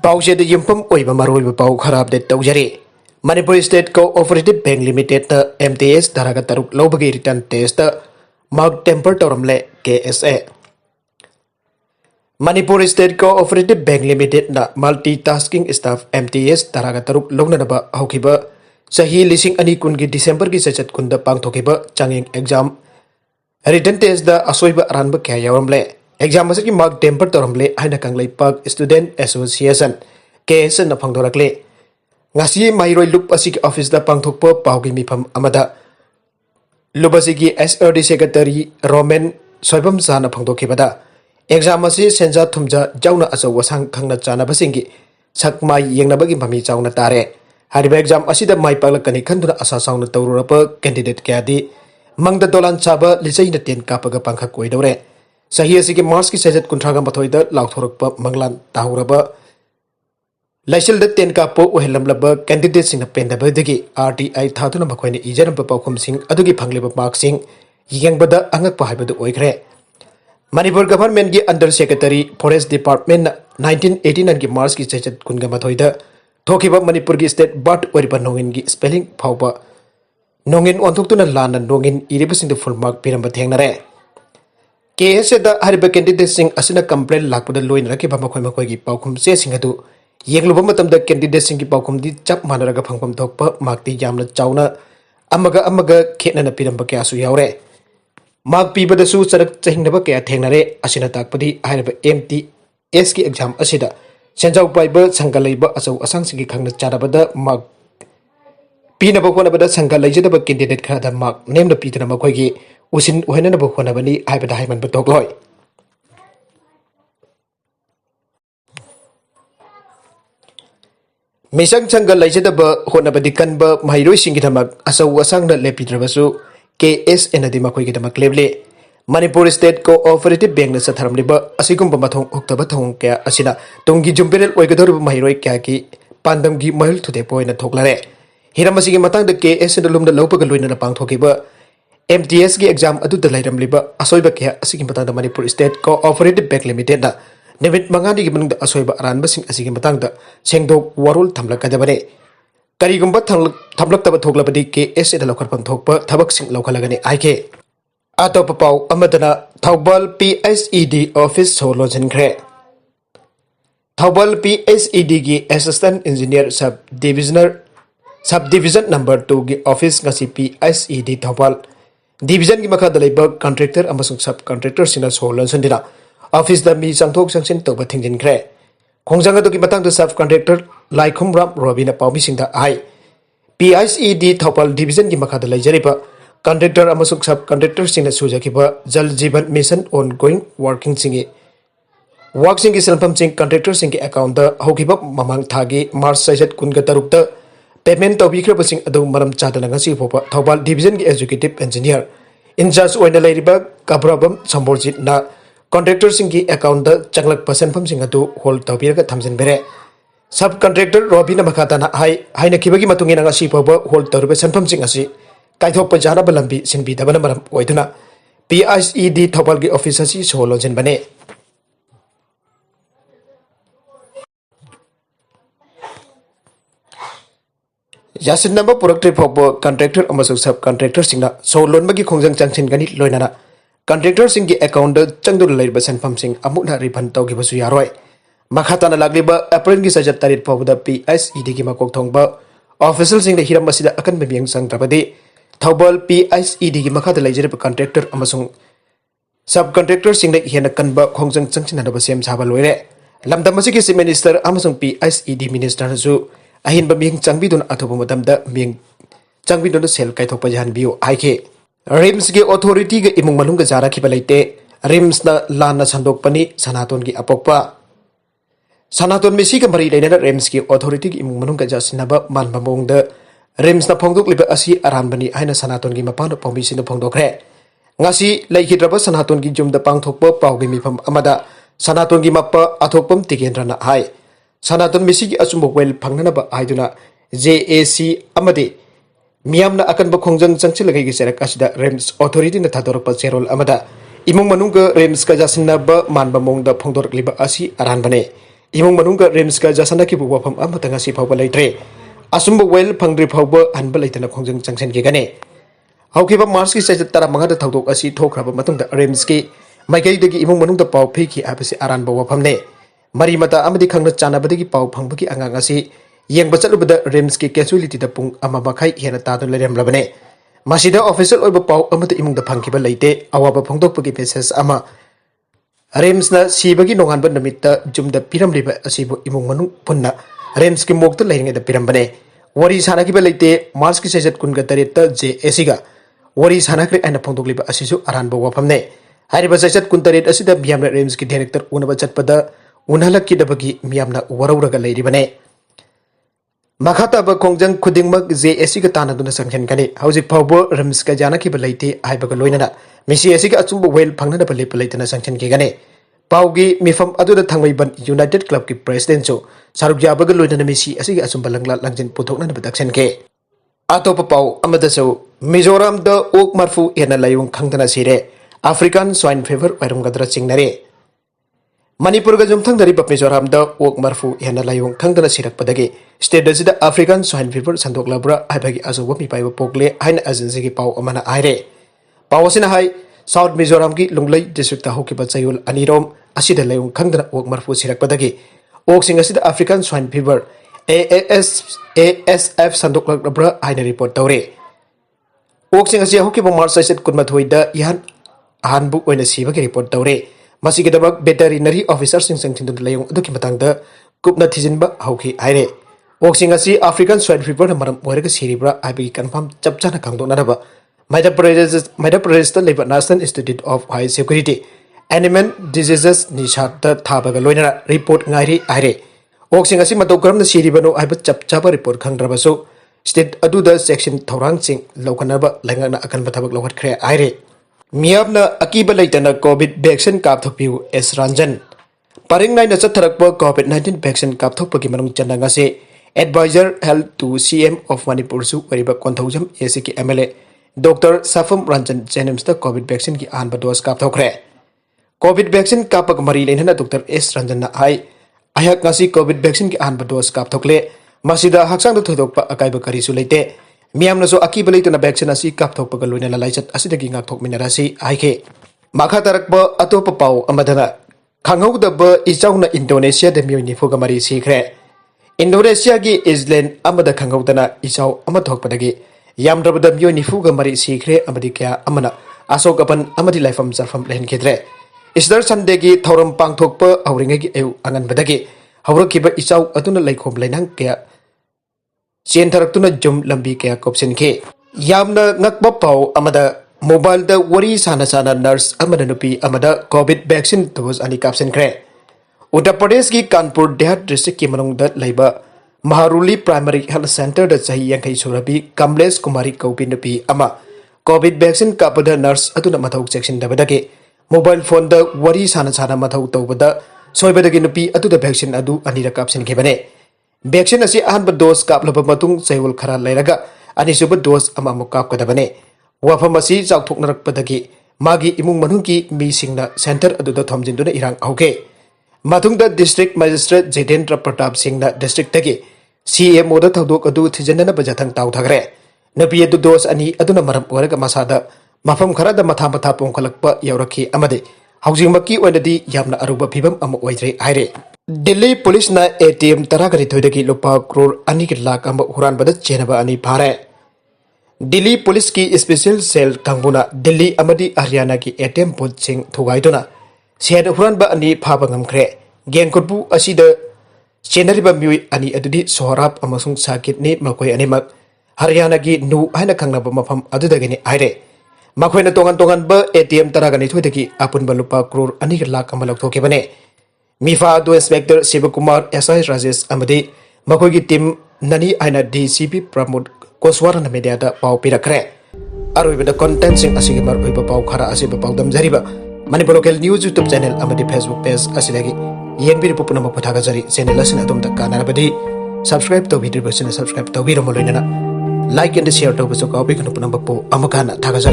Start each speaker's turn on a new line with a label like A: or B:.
A: Pauche the Yumpum Oiba Maru Pau Kharab de Taujari. Manipur State Cooperative Bank Limited MTS Daragataruk Lobagi return test Mark Temper Torumle KSA. Manipur State Cooperative Bank Limited na multitasking staff MTS Daragataruk Longnaba Hokiba Sahi Lising Anikungi December ki Sachat Kunda Pangtokiba Changing exam. Return test the Asoiba Ranba Kayamle. Exam masaki Mark Temper Torumle Hanakanglay Park Student Association KSA na Pangdorakle. Ngasi Mairoi Lupa Siki Office da Pangthokpa Paugi Mipam Amada. Lupa Siki SRD Secretary Roman Soibam Sana Pangtokibada. Exam masi Senja Tumja Jauna Asa Wasang Kangna Chana Basingi. Sakma Yangnabagi Pami Jauna Tare. Hadiba exam Asida Mai Palakani Kanduna Asa Sauna Taurapa candidate Kadi. Mangda Dolan Saba Lisay na Tin Kapaga Pangka Koidore. Sahiya Siki Marski Sajat Kuntraga Matoida Lautorpa Manglan Tahuraba. Laisel the ten kapo Uhelamlaba candidates in a pendabadigi RTI Tatuna Makwani Ijan Papakum Sing Adugi Pangliba Mark Sing Yang Bada Angak Pahibadu Oikre. Manipur Government gi Under Secretary Forest Department 1989 ki Mars ki Sajat Kungamatoida Tokiba Manipur gi State But Waripa Nongin gi spelling Paupa Nongin Ontuna Lana Nongin Iribusing the full mark Piramba Tangnare. KS the Hariba candidates sing Asina complaint Lakuda Loin Rakiba Makwaki Paukum Singadu. Yenglubamatam the candidates in Kipakum di Chap Manaraga Pangpam Tokpa, Mark the Yamna Chauna, Amaga Kitten and Pidambakasu Yaure. Mark Piba the Su Sarak Hinabaka Tanare, Asina Takpadi, I have empty Eski exam Asida. Sends out by bird Sangalaba as a Sansi Kang Charabada, Mark Pinabakwanabada Sangalajaba candidate Kada Mark, named the Peter Makwagi, Usin Uhenabakwanabani, I have a diamond Batogloy. Misang Sangal Lajadaba, Honabadikanba, Mairo Singitamak, Asa Wasanga Lepitrabasu, KS and Adimakwikitama Clevely. Manipur State Cooperative Bank Satharam Liba, Asikum Bamatong Octabatong Kea Asina, Tongi Jumpel Oigador Mairoi Kaki, Pandamgi Mahil to the point at Toklare. Hiramasi Matang the KS and the Lum the Lopagalwin and Pang Tokiba. MTS exam adu the Lightam Liba, Asoibaka, Asikimatang the Manipur State Cooperative Bank Limited. Nevet Mangani given the Asoiba Ranbasing Asikimatanga, Sengdo Warul Tamlakadabane. Karigumba Tamlak Toglabadi KS at the local Pantokpa, Tabaxing Localagani Ike. Atopapau Amadana, Taubal PSED Office Solos and Cre. Taubal PSED Assistant Engineer Subdivision Number 2 Office Ngasi PSED Taubal. Division Gimaka the Labor Contractor Amasung Subcontractors in a Solos and Dina. Office the Me Sangtok Sanction Toba Tingin Cre. Kongzanga to Kimatang the subcontractor, Lai-ong Robina Paumising the I. PSED Topal Division Gimaka the Lajaripa, Contractor Amasuk subcontractors in the Sujakiba, Jal Jiban Mission ongoing working singi. Working is self sing contractors in account the Hokiba Mamang Tagi, Mars Sajat Kungatarukta, payment of Vikrapasing Adu Maram Chatanangasi Popa, Topal Division Executive Engineer. In just when the Ladybug, Kabrabam, Samborjit na. Contractors in the account the Changlak person from Singatu hold Topirka Tamsin Bere. Subcontractor Robina Makatana High Hinakibagi Matungina Shipoba hold Torbesan from Singasi. Kaito Pajana Balambi Sinbi Tabanamaram Oituna. PSED Topalgi officers is Holos in Bane. Yasin number productive for contractor Amasu subcontractor Singna. So Lonbagi Kongzang Junction Ganit Loinana. Contractors in the account the Changdu Labour and Pumpsing Amuna Ripan Togibasu Yaroi. Makhatana Lagliba, apparently Sajatarit for the PSED Gimakok Tongba. Officials in the Hiramasida Akan Biang Sang Trabadi. Taubal PSED Gimakata Lajarip contractor Amasung. Subcontractors in the Hanakanba Kongzang Junction and Basem Sabaloire. Lamdamasiki Minister Amazon PSED Minister Zu. Ahin Baming Changbidun Atopomatam the Ming Changbidun Sel Kaitopajan Bio Ike. Rims ki authority ke imung malung ke jara ki balaite rims na lana sandok pani sanaton ki apokpa sanaton misi ke mari lainana rims ki authority ki imung malung ke jasinaba man bamong de rims na phongdok liba asi aran bani aina sanaton ki mapano pawmisi na phongdokre ngasi laikhidraba sanaton ki jumda pangthokpa pawgi mifam amada sanaton ki mappa athokpam tikendra na hai sanaton misi ki asumbo wel phangnana ba aiduna JAC amade Miyamna akan Khongjang Changchilagai Serak Asida Rems Authority na Tadorpa Serol Amada Imong Manunga Rems Kajasinaba Man Bamong da Phongdor Liba Asi Aran Bane imong manungka rims ka jasana ki bu wafam amata ngasi phawba leitre asumba well phangdri phawba hanba leitana khongjang changsen ki gane haukiba mars ki sai tara manga da thodok asi thokraba matungda rims ki maikai dagi imong manungda paw phi ki abasi aran ba wafam ne mari mata amadi khangna chana badagi paw phangba ki angang asi yengba chalubada rims ki casualty da pung ama makhai hena ta do lerem labane masida official oiba paw amata imong da phangkiba leite awaba phangdok pagi message ama rims na sibagi nongan ba namitta jumda piram liba asibu imong manung punna rims ki mokta leiringa da piram bane wari sana ki ba leite mars ki sejat kun ga tareta je esiga wari sana kre ana phangdok liba asisu aran ba wafam ne hariba sejat kun taret asida Miyamna rims ki director unaba chatpada unhalak ki dabagi Miyamna warauraga leiri bane makata ba khongjang khudingmak je esiga tana duna sanghen kani hauzik phawbo rims ka jana ki ba leite aiba ga loinana misi esiga achumba well phangna da bale leitana sangchen ki gane paugi mifam aduda thangmai ban united club ki president so saruk jaba ga loinana misi esiga achumba langla langjin puthokna da badaksen ke atopa pau amada so mizoram da ok marfu ena Lai-ong khngdana sire African Swine Fever wairum gadra chingnare Manipur ga jumthang dari bap mizoram da ok marfu ena Lai-ong khngdana sirak padagi state da African Swine Fever sndoklklabra aibagi azoba mipaiba pokle haina agency ki pau amana aire pawasina hai South Mizoram ki Lunglei district ta hokiba chayul anirom asida Lai-ong khngdana ok marfu sirak padagi ok sing asida African Swine Fever ASF sndoklklabra haina report tawre ok sing asia hokiba March set kunmathoi da yan hanbu oina siba ki report tawre masigi dabak veterinary officer sing sangthin Lai-ong aduki matang da kupna thijinba hauki aire ok sing asi African Swine Fever na maram oiraga siribra aibi confirm chapchana kangdona daba Matha Pradesh Labor National Institute of High Security Animal Diseases Nishat Thabaga Loinana report ngairi aire oksing asi matau karam na siribano aiba chapchaba report khangdrabaso state aduda section thorang sing lokanaba langana akan bathabak lawhat-khre aire Miyamna akiba leitana COVID vaccine kapthokpiyu S Ranjan paring nai na chatharakpa COVID-19 vaccine kapthokpagi manung chandanga se advisor health to CM of Manipur su wariba konthaujam ACK MLA Dr. Safam Ranjan Jenims the COVID vaccine ki anba dose kapthokre COVID vaccine kapak mari leina Dr. S Ranjan na ai ayak ngasi COVID vaccine ki anba dose kapthokle masida haksang da thodokpa akaiba kari su leite Miyamna so akiba leitana vaccine asi kapthokpa ga loina laichat asidagi ngakthok minarasi aike makha tarakba atopa pau amadana khanghaudaba Echaona Indonesia da Mioi nifuga mari Sikhre Indonesia ki island amada khanghaudana Echau amathokpadagi Yamdrabada Mioi nifuga mari Sikhre amadi kya amana asokapan amadi laifam zarfam lehen khidre Easter Sunday ki thoram pangthokpa auringa ki eu angan badagi hawrakiba Echau aduna laikhom lainang kya chen tharaktuna jum lambi kya kopsinkhre yamna ngakba pau amada mobile da wari sana nurse amada nupi amada COVID vaccine dose ani kapsinkhre Uttar Pradesh ki Kanpur Dehat district ki manung da laiba Maharuli Primary Health Center da chahi yankai surabi Kamlesh Kumari Kaupi nupi ama COVID vaccine kapada nurse aduna mathau section da badage mobile phone da wari sana mathau tawbada soibadagi nupi aduda vaccine adu anira kapsinkhre bane vaccine asi ahanba dose kaplaba matung chayul khara leiraga anisuba dose ama amuk kapkadabane wafam asi chawthoknarakpadagi magi imung manungki mi singna center aduda thomjinduna irang hauke Matungda district magistrate Jitendra Pratap Singh district tagi CMO da thodok adu thijandana bajathang tawthagre nabi adu dos ani aduna maram oraga masada mafam khara da matha pomkhtlkkhpa yaurakhi amade haujingmaki oinadi yamna aruba phibam ama oidre aire Delhi police na ATM taragari thoidagi Lupa Crore ani ki lakh amba Huranbada chennaba ani phare Delhi police ki special cell kangbuna Delhi amadi Haryana ki ATM Booth sing thugaiduna Siad Huranba ani phaba ngamkhre gengkutbu asida chenariba Mioi ani adudi soharap amasung sakit ni makoi animak Haryana gi nu haina khangnaba mafam adudagini aire makoina tongan ba ATM taragani thoidagi apunba Lupa Crore ani lakh amba lokthokebane Mifa do inspector Sivakumar SI Rajesh amadi makoigi team nani aina DCP Pramod Koswara media da pau pirakre aroibada content sing asigi mar oiba pau khara asiba pau damjariba Manipur local news YouTube channel amadi Facebook page asilagi yenbiri pupuna maputhaga jari channel asina adum takka narabadi subscribe to video version subscribe to biro moloinana like and share to buso copy kanu punamba po amakana thaga